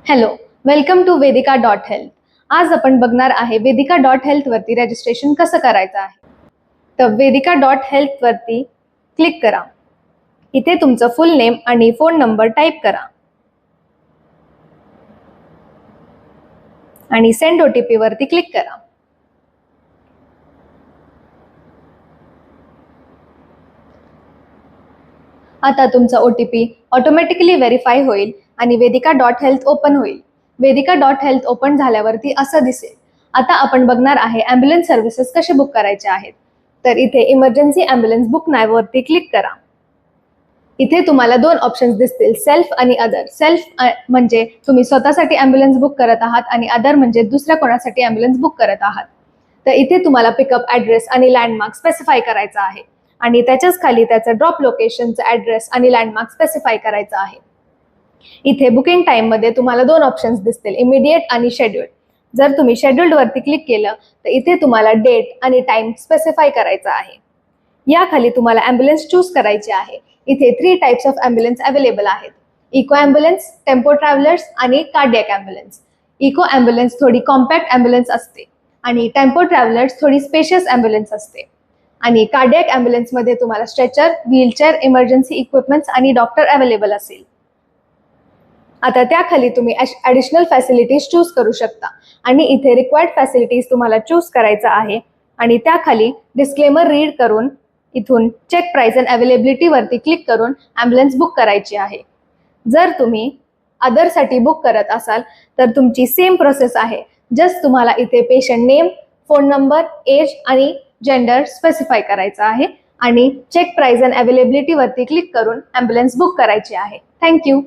Hello, welcome to वेदिका.हेल्थ. आज आपण बघणार आहे वेदिका.हेल्थ वरती रजिस्ट्रेशन कसं करायचं आहे. तर वेदिका.हेल्थ वरती क्लिक करा. इथे तुमचं फुल नेम आणि फोन नंबर टाईप करा आणि सेंड OTP वरती क्लिक करा. आता तुमचा OTP ऑटोमॅटिकली व्हेरीफाय होईल आणि वेदिका.हेल्थ ओपन होईल. वेदिका.हेल्थ ओपन झाल्यावरती असं दिसेल. आता आपण बघणार आहे ॲम्ब्युलन्स सर्व्हिसेस कसे बुक करायचे आहेत. तर इथे इमर्जन्सी ॲम्ब्युलन्स बुक नाव वरती क्लिक करा. इथे तुम्हाला दोन ऑप्शन्स दिसतील, सेल्फ आणि अदर. सेल्फ म्हणजे तुम्ही स्वतःसाठी ॲम्ब्युलन्स बुक करत आहात आणि अदर म्हणजे दुसऱ्या कोणासाठी ॲम्ब्युलन्स बुक करत आहात. तर इथे तुम्हाला पिकअप ॲड्रेस आणि लँडमार्क स्पेसिफाय करायचा आहे आणि त्याच्याच खाली त्याचं ड्रॉप लोकेशनचा ॲड्रेस आणि लँडमार्क स्पेसिफाय करायचा आहे. इथे बुकिंग टाइम मध्ये तुम्हाला दोन ऑप्शन्स दिसतील, इमिडिएट आणि शेड्यूल्ड. जर तुम्ही शेड्यूल्ड वरती क्लिक केलं तर इथे तुम्हाला डेट आणि टाइम स्पेसिफाय करायचा आहे. या खाली तुम्हाला ॲम्ब्युलन्स चूज करायची आहे. इथे 3 टाइप्स ऑफ ॲम्ब्युलन्स अवेलेबल आहेत, इको ॲम्ब्युलन्स, टेम्पो ट्रॅव्हलर्स आणि कार्डियक ॲम्ब्युलन्स. इको ॲम्ब्युलन्स थोडी कॉम्पॅक्ट ॲम्ब्युलन्स असते आणि टेम्पो ट्रॅव्हलर्स थोडी स्पेशियस ॲम्ब्युलन्स असते आणि कार्डियक ॲम्ब्युलन्स मध्ये तुम्हाला स्ट्रेचर, व्हीलचेअर, इमर्जन्सी इक्विपमेंट्स आणि डॉक्टर अवेलेबल असेल. आता त्याखाली तुम्ही ॲडिशनल फॅसिलिटीज चूज करू शकता आणि इथे रिक्वायर्ड फॅसिलिटीज तुम्हाला चूज करायचा आहे आणि त्याखाली डिस्क्लेमर रीड करून इथून चेक प्राइस अँड अवेलेबिलिटी वरती क्लिक करून ॲम्ब्युलन्स बुक करायची आहे. जर तुम्ही अदरसाठी बुक करत असाल तर तुमची सेम प्रोसेस आहे. जस्ट तुम्हाला इथे patient name, phone number, age आणि जेंडर स्पेसिफाय करायचा आहे आणि चेक प्राइस अँड अवेलेबिलिटी वरती क्लिक करून ॲम्ब्युलन्स बुक करायची आहे. थँक्यू.